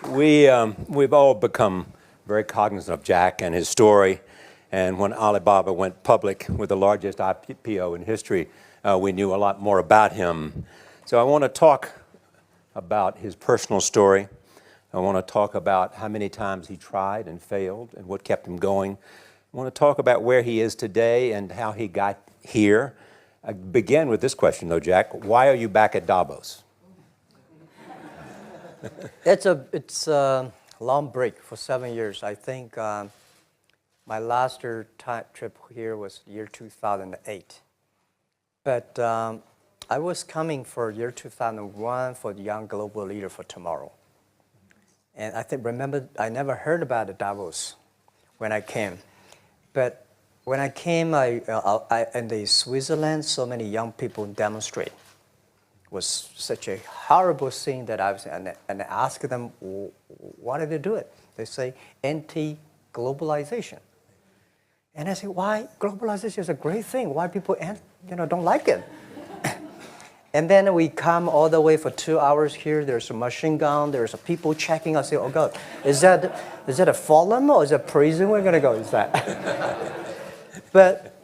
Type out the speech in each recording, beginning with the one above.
We've all become very cognizant of Jack and his story. And when Alibaba went public with the largest IPO in history, we knew a lot more about him. So I want to talk about his personal story. I want to talk about how many times he tried and failed and what kept him going. I want to talk about where he is today and how he got here. I begin with this question, though, Jack. Why are you back at Davos? It's a long break for 7 years. I think my last trip here was year 2008. But I was coming for year 2001 for the Young Global Leader for Tomorrow. And remember, I never heard about the Davos when I came. But when I came, in the Switzerland, so many young people demonstrate. It was such a horrible thing that I was, and I asked them, why did they do it? They say, anti-globalization. And I say, why? Globalization is a great thing. Why people don't like it? And then we come all the way for 2 hours here. There's a machine gun. There's people checking. I say, oh God, is that a forum or is it a prison we're gonna go? Is that? But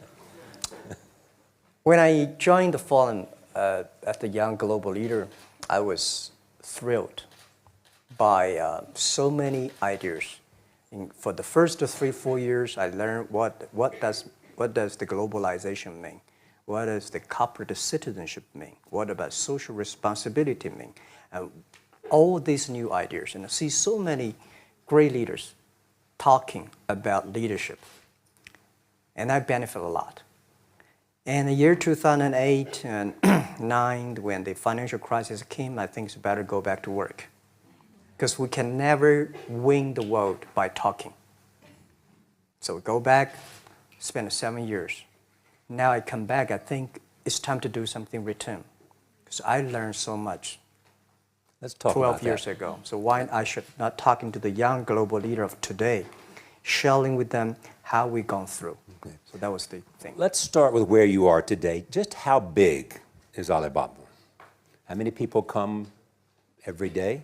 when I joined the forum as the Young Global Leader, I was thrilled by so many ideas. For the first 3-4 years, I learned what does the globalization mean? What does the corporate citizenship mean? What about social responsibility mean? All these new ideas, and I see so many great leaders talking about leadership, and I benefit a lot. And the year 2008 and 2009, when the financial crisis came, I think it's better go back to work, because we can never win the world by talking. So go back, spend 7 years. Now I come back, I think it's time to do something return. Because I learned so much. Let's talk 12 about years that. ago. So why I should not talking to the young global leader of today, sharing with them how we've gone through. Okay. So that was the thing. Let's start with where you are today. Just how big is Alibaba? How many people come every day?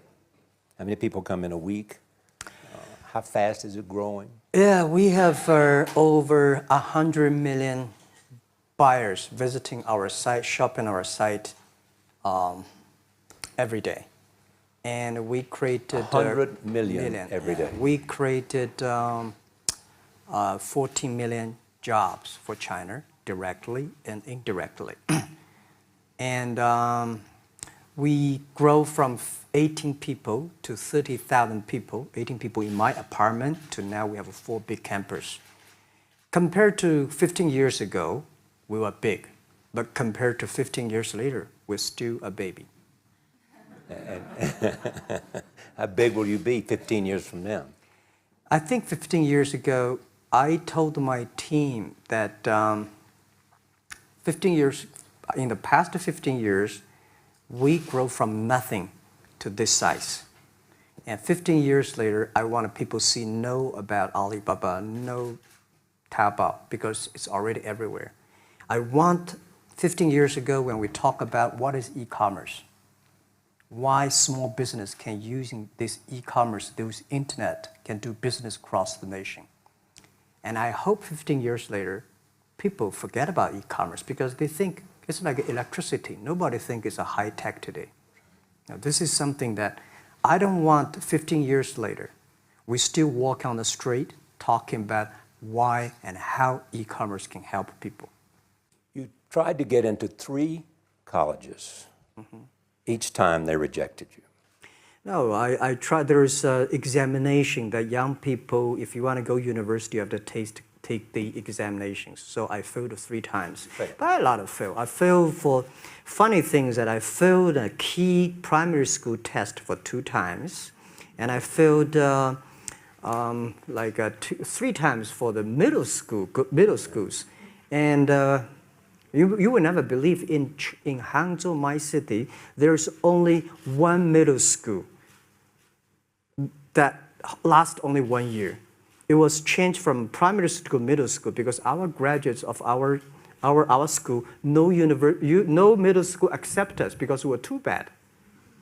How many people come in a week? How fast is it growing? Yeah, we have over 100 million buyers visiting our site, shopping our site every day. And we created 100 million every day. We created 14 million jobs for China, directly and indirectly. And we grow from 18 people to 30,000 people, 18 people in my apartment, to now we have 4 big campus. Compared to 15 years ago, we were big. But compared to 15 years later, we're still a baby. How big will you be 15 years from now? I think 15 years ago, I told my team that in the past 15 years, we grow from nothing to this size. And 15 years later, I want people to know about Alibaba, know Taobao, because it's already everywhere. I want 15 years ago when we talk about what is e-commerce, why small business can using this e-commerce, this internet, can do business across the nation. And I hope 15 years later, people forget about e-commerce because they think it's like electricity. Nobody thinks it's a high tech today. Now, this is something that I don't want 15 years later. We still walk on the street talking about why and how e-commerce can help people. You tried to get into 3 colleges. Mm-hmm. Each time they rejected you. No, I tried. There's an examination that young people, if you want to go to university, you have to take the examinations. So I failed 3 times. Right. But a lot of fail. I failed for funny things that I failed a key primary school test for 2 times. And I failed 3 times for the middle schools. And you will never believe in Hangzhou, my city, there's only 1 middle school that lasts only 1 year. It was changed from primary school to middle school because our graduates of our school, no middle school accept us because we were too bad.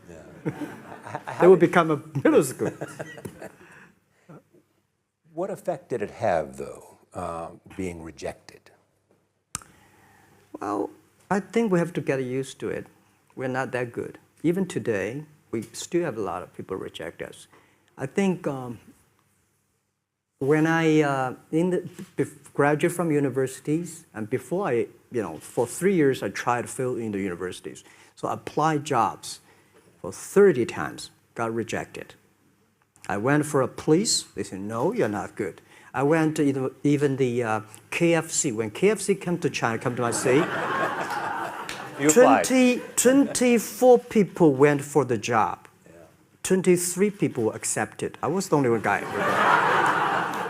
Yeah. They will become a middle school. What effect did it have, though, being rejected? Well, I think we have to get used to it. We're not that good. Even today, we still have a lot of people reject us. I think when I graduated from universities, and before I, for 3 years, I tried to fill in the universities. So I applied jobs for 30 times, got rejected. I went for a police, they said, no, you're not good. I went to even the KFC. When KFC came to China, come to my city, 24 people went for the job. 23 people were accepted. I was the only one guy.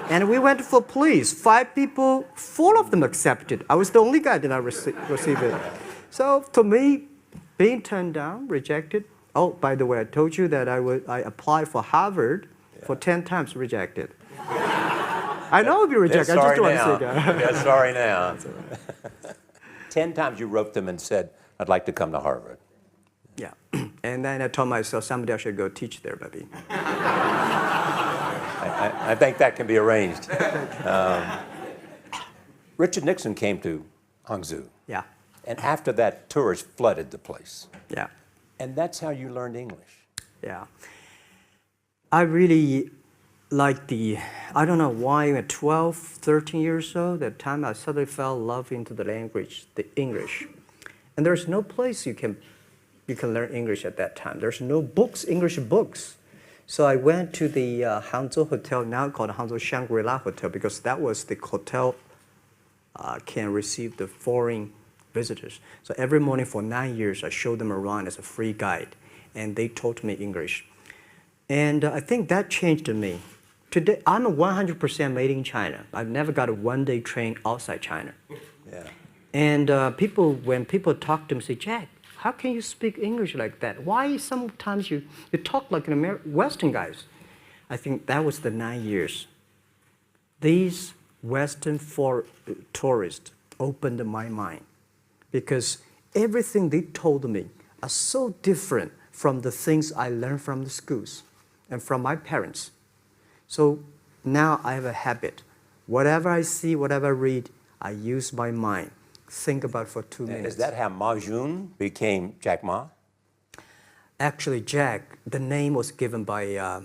And we went for police. 5 people, 4 of them accepted. I was the only guy that did not receive it. So to me, being turned down, rejected. Oh, by the way, I told you that I applied for Harvard for 10 times, rejected. I know I'll be rejected. I just want to say that. Yeah, sorry now. 10 times you wrote them and said, I'd like to come to Harvard. Yeah. And then I told myself, someday I should go teach there, maybe. I think that can be arranged. Richard Nixon came to Hangzhou. Yeah. And after that, tourists flooded the place. Yeah. And that's how you learned English. Yeah. I really like I don't know why, at 12, 13 years old, that time I suddenly fell in love into the language, the English. And there's no place you can learn English at that time. There's no books, English books. So I went to the Hangzhou Hotel, now called Hangzhou Shangri-La Hotel, because that was the hotel can receive the foreign visitors. So every morning for 9 years, I showed them around as a free guide, and they taught me English. And I think that changed me. Today, I'm 100% made in China. I've never got a one-day train outside China. Yeah. And when people talk to me, say, Jack, how can you speak English like that? Why sometimes you talk like an Western guys? I think that was the 9 years. These Western tourists opened my mind, because everything they told me are so different from the things I learned from the schools and from my parents. So now I have a habit. Whatever I see, whatever I read, I use my mind. Think about it for 2 minutes. Is that how Ma Jun became Jack Ma? Actually, Jack, the name was given by a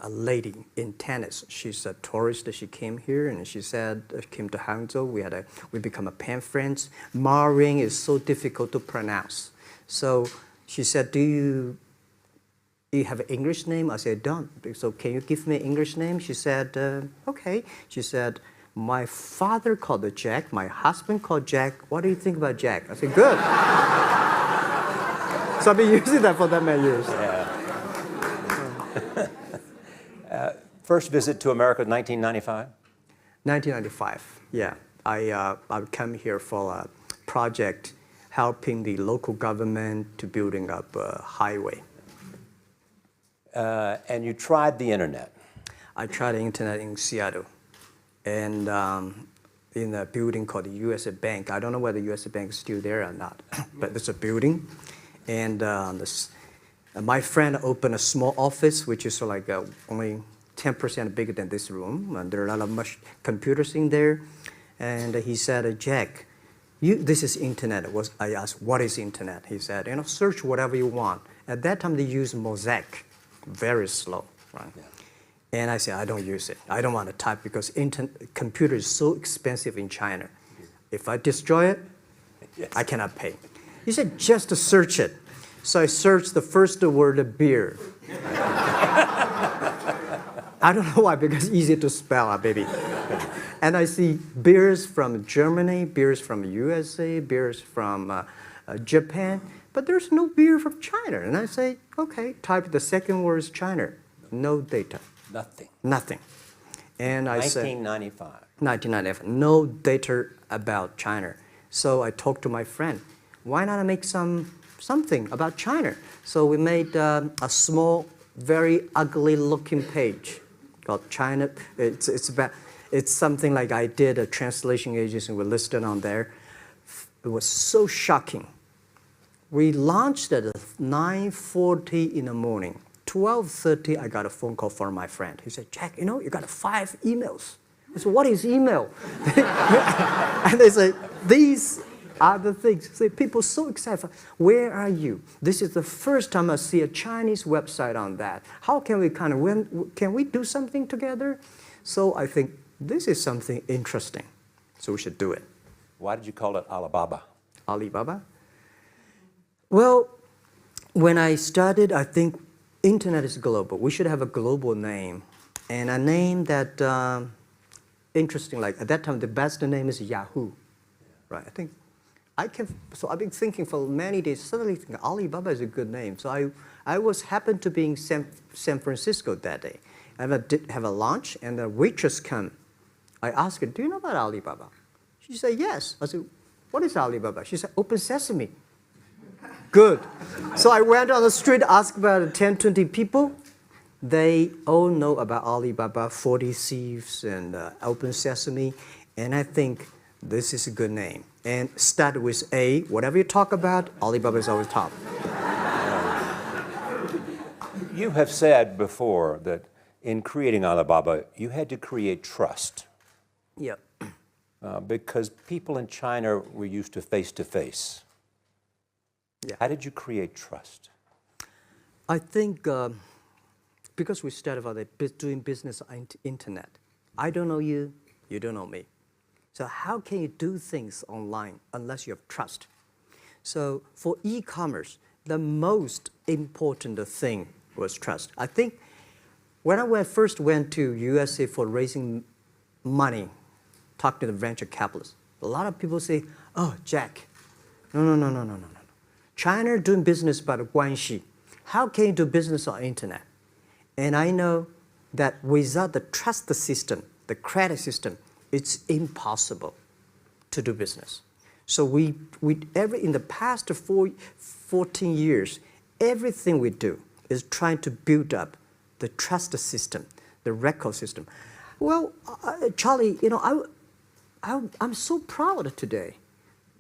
lady in tennis. She's a tourist. She came here and she said, came to Hangzhou. We become a pen friends. Ma Ring is so difficult to pronounce. So she said, do you have an English name? I said, don't. So can you give me an English name? She said, okay. She said, my father called it Jack. My husband called Jack. What do you think about Jack? I said, good. So I've been using that for that many years. Yeah. First visit to America, 1995? 1995, yeah. I came here for a project helping the local government to building up a highway. And you tried the internet. I tried the internet in Seattle, and in a building called the USA Bank. I don't know whether the USA Bank is still there or not, but it's a building. And my friend opened a small office, which is like only 10% bigger than this room. And there are a lot of computers in there. And he said, Jack, this is internet. I asked, what is internet? He said, search whatever you want. At that time, they used Mosaic, very slow, right? Yeah. And I said, I don't use it. I don't want to type because computer is so expensive in China. If I destroy it, yes, I cannot pay. He said, just to search it. So I searched the first word, beer. I don't know why, because it's easy to spell, baby. And I see beers from Germany, beers from USA, beers from Japan, but there's no beer from China. And I say, okay, type the second word is China. No data. Nothing. Nothing. And I 1995. said, 1995, no data about China. So I talked to my friend, why not make something about China? So we made a small, very ugly looking page called China. It's something like I did a translation agency, we listed on there. It was so shocking. We launched at 9:40 in the morning. 12:30, I got a phone call from my friend. He said, Jack, you know, you got 5 emails. I said, what is email? And they say, these are the things. So people are so excited. Where are you? This is the first time I see a Chinese website on that. How can we can we do something together? So I think this is something interesting. So we should do it. Why did you call it Alibaba? Alibaba? Well, when I started, I think internet is global. We should have a global name. And a name that, interesting, like at that time, the best name is Yahoo. Right, so I've been thinking for many days, suddenly thinking Alibaba is a good name. So I happened to be in San Francisco that day. I did have a lunch, and the waitress came. I asked her, do you know about Alibaba? She said, yes. I said, what is Alibaba? She said, Open Sesame. Good. So I went on the street, asked about 10, 20 people. They all know about Alibaba, 40 Thieves, and Open Sesame. And I think this is a good name. And start with A. Whatever you talk about, Alibaba is always top. You have said before that in creating Alibaba, you had to create trust. Yeah. Because people in China were used to face-to-face. Yeah. How did you create trust? I think because we started out doing business on the internet. I don't know you, you don't know me. So how can you do things online unless you have trust? So for e-commerce, the most important thing was trust. I think when I first went to USA for raising money, talk to the venture capitalists, a lot of people say, oh, Jack, no. China doing business by the guanxi. How can you do business on internet? And I know that without the trust system, the credit system, it's impossible to do business. So in the past 14 years, everything we do is trying to build up the trust system, the record system. Well, Charlie, you know, I'm so proud today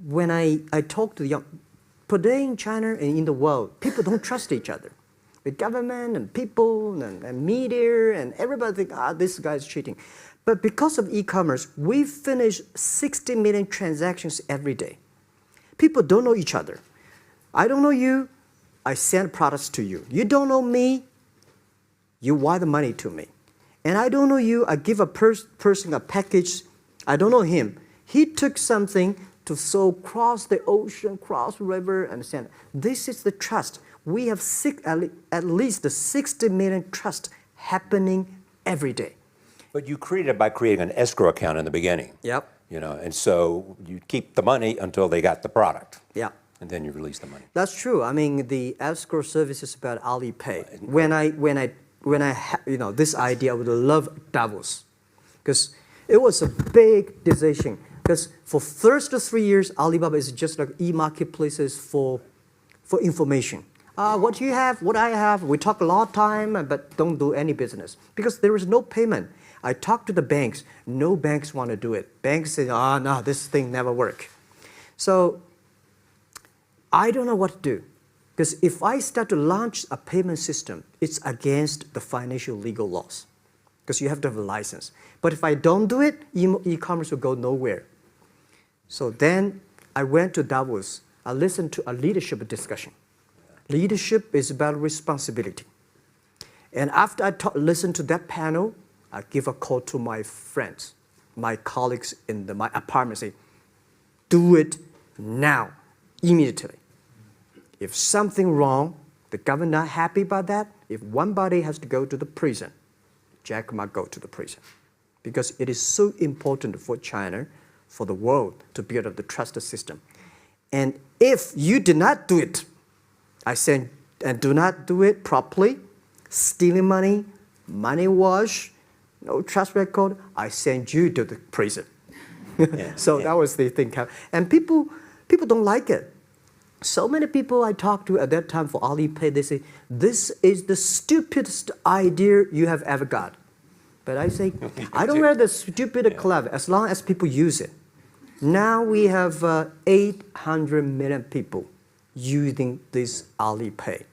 when I talk to the young. Today in China and in the world, people don't trust each other. The government and people and media and everybody think, this guy's cheating. But because of e-commerce, we finish 60 million transactions every day. People don't know each other. I don't know you, I send products to you. You don't know me, you wire the money to me. And I don't know you, I give a person a package, I don't know him. He took something to cross the ocean, cross the river, and send. This is the trust. We have at least 60 million trust happening every day. But you created it by creating an escrow account in the beginning. Yep. You know, and so you keep the money until they got the product. Yeah. And then you release the money. That's true. I mean, the escrow service is about Alipay. When I this idea, I would love Davos, because it was a big decision. Because for first 3 years, Alibaba is just like e-marketplaces for information. What you have, what I have, we talk a lot of time, but don't do any business. Because there is no payment. I talked to the banks. No banks want to do it. Banks say, no, this thing never work. So I don't know what to do. Because if I start to launch a payment system, it's against the financial legal laws. Because you have to have a license. But if I don't do it, e-commerce will go nowhere. So then I went to Davos. I listened to a leadership discussion. Leadership is about responsibility. And after I listened to that panel, I give a call to my friends, my colleagues in my apartment, say, do it now, immediately. If something wrong, the government not happy about that, if one body has to go to the prison, Jack might go to the prison. Because it is so important for China, for the world, to build up the trust system. And if you do not do it, I said, and do not do it properly, stealing money, money wash, no trust record, I send you to the prison. That was the thing. And people don't like it. So many people I talked to at that time for Alipay, they say, this is the stupidest idea you have ever got. But I say, I don't wear the stupid clever as long as people use it. Now we have 800 million people using this Alipay.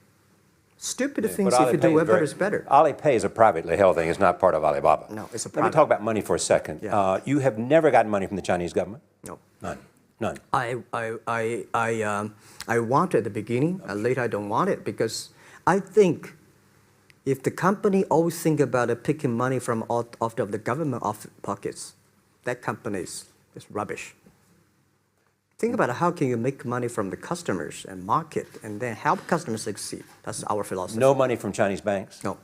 Stupid things But if you Alipay do is better is better. Alipay is a privately held thing. It's not part of Alibaba. No, it's a Let me private. talk about money for a second. Yeah. You have never gotten money from the Chinese government? No. None. None. I want it at the beginning, and later I don't want it because I think if the company always think about picking money from out of the government pockets, that company is rubbish. Think about how can you make money from the customers and market and then help customers succeed. That's our philosophy. No money from Chinese banks? No.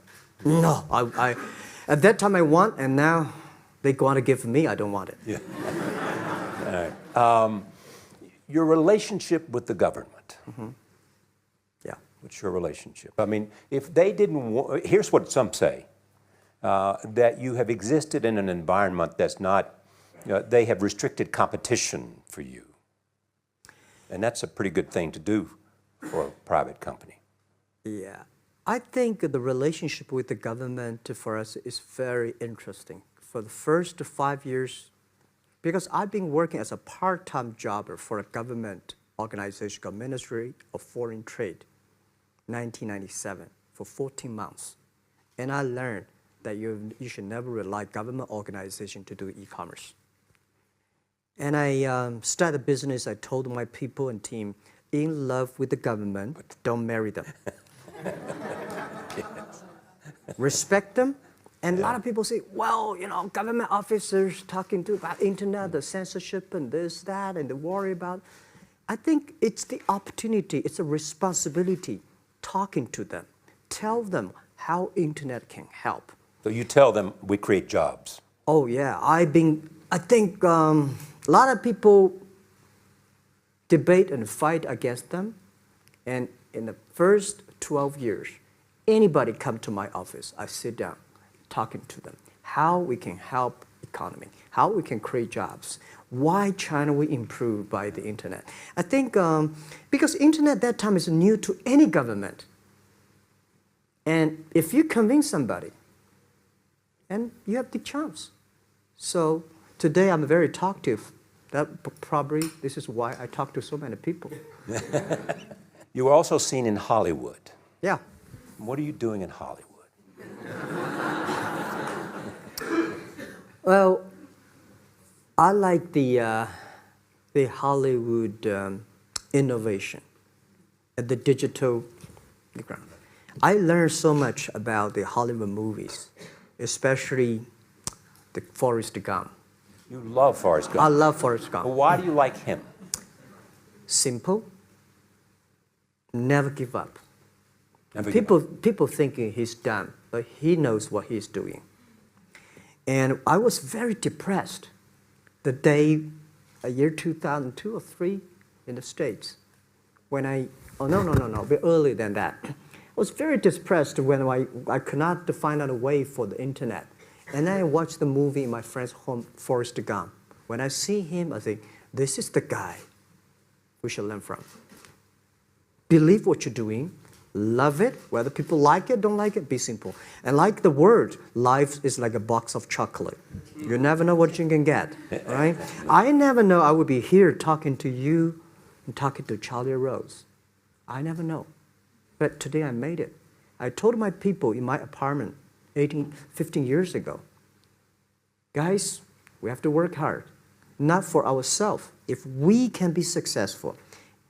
No. I at that time I want, and now they want to give me, I don't want it. Yeah. All right. Your relationship with the government. Mm-hmm. Yeah. What's your relationship? I mean, if they didn't, here's what some say, that you have existed in an environment that's not, they have restricted competition for you. And that's a pretty good thing to do for a private company. Yeah. I think the relationship with the government for us is very interesting. For the first 5 years, because I've been working as a part-time jobber for a government organization called Ministry of Foreign Trade, 1997, for 14 months. And I learned that you should never rely on government organization to do e-commerce. And I started a business. I told my people and team, in love with the government, don't marry them. Yes. Respect them. And a lot of people say, well, government officers talking about internet, the censorship and this, that, and they worry about. I think it's the opportunity, it's a responsibility talking to them. Tell them how internet can help. So you tell them we create jobs. Oh, yeah. I think a lot of people debate and fight against them. And in the first 12 years, anybody come to my office, I sit down, talking to them, how we can help economy, how we can create jobs, why China will improve by the internet. I think because internet that time is new to any government. And if you convince somebody, and you have the chance. So today I'm very talkative. That probably, this is why I talk to so many people. You were also seen in Hollywood. Yeah. What are you doing in Hollywood? Well, I like the Hollywood innovation at the digital background. I learned so much about the Hollywood movies, especially the Forrest Gump. You love Forrest Gump. I love Forrest Gump. Well, why do you like him? Simple. Never give up. Never give up. People thinking he's done, but he knows what he's doing. And I was very depressed the day, year 2002 or 3 in the States, when a bit earlier than that. I was very depressed when I could not find out a way for the internet. And then I watched the movie in my friend's home, Forrest Gump. When I see him, I think, this is the guy we should learn from. Believe what you're doing, love it, whether people like it, don't like it, be simple. And like the word, life is like a box of chocolate. You never know what you can get, right? I never know I would be here talking to you and talking to Charlie Rose. I never know. But today I made it. I told my people in my apartment 15 years ago, guys, we have to work hard, not for ourselves. If we can be successful,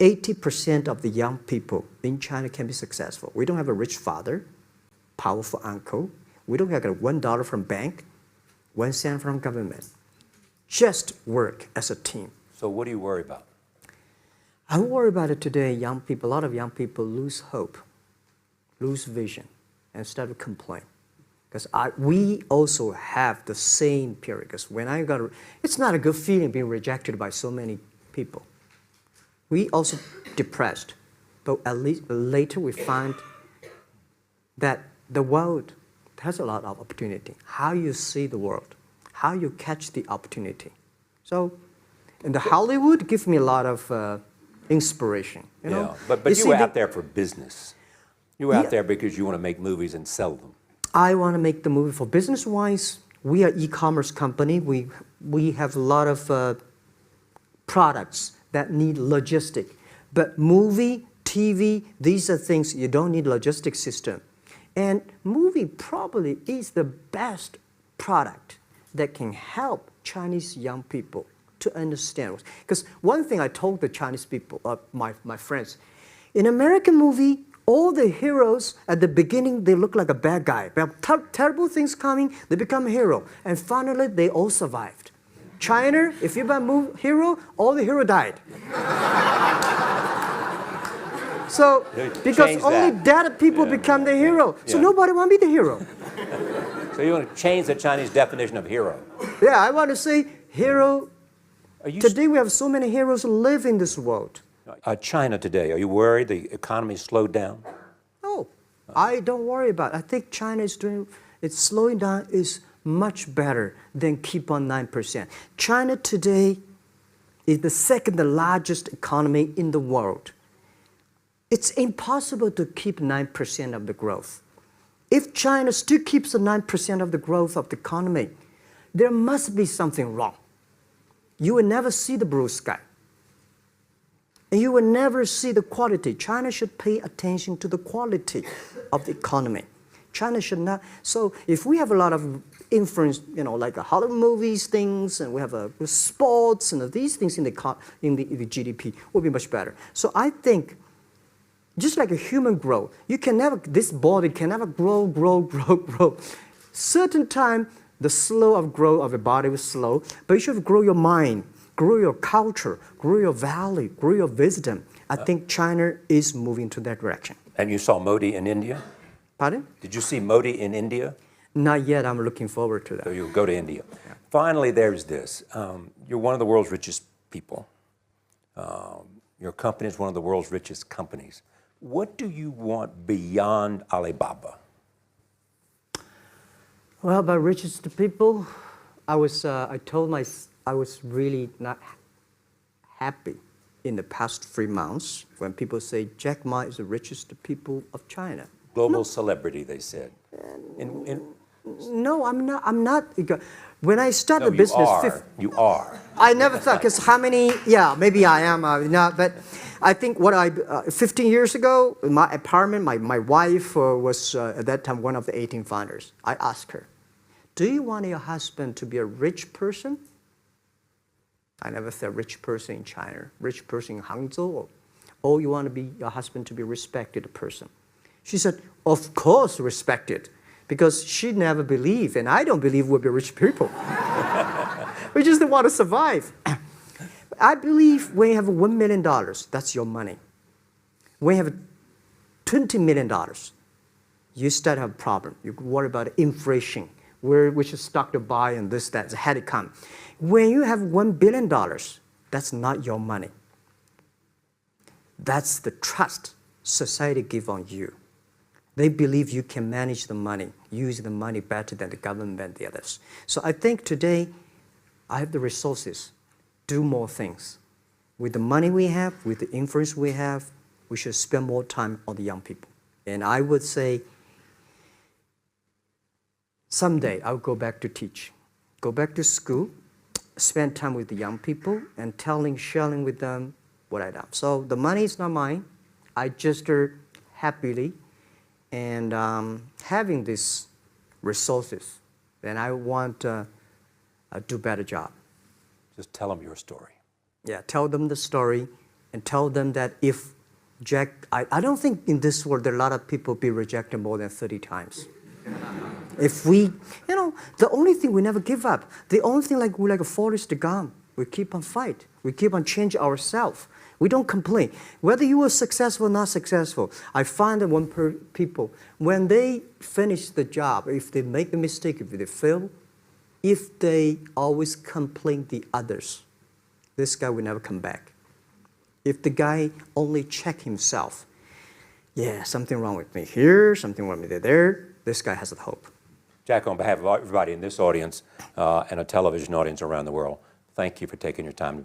80% of the young people in China can be successful. We don't have a rich father, powerful uncle. We don't have $1 from bank, 1 cent from government. Just work as a team. So what do you worry about? I worry about it today. Young people, a lot of young people lose hope, lose vision, and start to complain. Because we also have the same period. Because when it's not a good feeling being rejected by so many people. We also depressed, but at least later we find that the world has a lot of opportunity. How you see the world, how you catch the opportunity. So, and the Hollywood gives me a lot of inspiration. You know? But you were out there for business. You were out there because you want to make movies and sell them. I want to make the movie for business-wise. We are e-commerce company. We have a lot of products that need logistic. But movie TV, these are things you don't need logistic system. And movie probably is the best product that can help Chinese young people to understand. Because one thing I told the Chinese people, my friends, in American movie, all the heroes at the beginning, they look like a bad guy. They have terrible things coming, they become a hero. And finally, they all survived. China, if you're a hero, all the hero died. So, because only dead people become the hero. So nobody want to be the hero. So you want to change the Chinese definition of hero? Yeah, I want to say hero. Today we have so many heroes who live in this world. China today, are you worried the economy slowed down? No, I don't worry about it. I think China is it's slowing down is much better than keep on 9%. China today is the second largest economy in the world. It's impossible to keep 9% of the growth. If China still keeps the 9% of the growth of the economy, there must be something wrong. You will never see the blue sky. And you will never see the quality. China should pay attention to the quality of the economy. China should not. So if we have a lot of influence, like Hollywood movies, things, and we have sports and these things in the GDP, will be much better. So I think, just like a human growth, this body can never grow. Certain time, the slow of growth of the body was slow, but you should grow your mind, grow your culture, grow your value, grow your wisdom. I think China is moving to that direction. And you saw Modi in India? Pardon? Did you see Modi in India? Not yet. I'm looking forward to that. So you'll go to India. Yeah. Finally, there's this. You're one of the world's richest people. Your company is one of the world's richest companies. What do you want beyond Alibaba? Well, by richest people, I was really not happy in the past 3 months when people say Jack Ma is the richest people of China. Global celebrity, they said. No, I'm not. When I started the business, you are. I never thought, because how many? Yeah, maybe I am. But I think 15 years ago, in my apartment, my wife was at that time one of the 18 founders. I asked her, "Do you want your husband to be a rich person?" I never said rich person in China, rich person in Hangzhou, or you want your husband to be a respected person. She said, "Of course, respected." Because she never believed, and I don't believe we'll be rich people. We just want to survive. I believe when you have $1 million, that's your money. When you have $20 million, you start to have a problem. You worry about inflation, which stock to buy and this, that, how it come. When you have $1 billion, that's not your money. That's the trust society gives on you. They believe you can manage the money, use the money better than the government and the others. So I think today, I have the resources, do more things. With the money we have, with the influence we have, we should spend more time on the young people. And I would say, someday I'll go back to teach. Go back to school, spend time with the young people, and sharing with them what I done. So the money is not mine. I just happily and having these resources, then I want to do a better job. Just tell them your story. Yeah, tell them the story and tell them that if I don't think in this world there are a lot of people be rejected more than 30 times. If we, the only thing we never give up, the only thing we're like a Forrest Gump, we keep on fight, we keep on change ourselves. We don't complain. Whether you are successful or not successful, I find that people, when they finish the job, if they make a mistake, if they fail, if they always complain the others, this guy will never come back. If the guy only check himself, yeah, something wrong with me here, something wrong with me there, this guy has a hope. Jack, on behalf of everybody in this audience and a television audience around the world, thank you for taking your time to be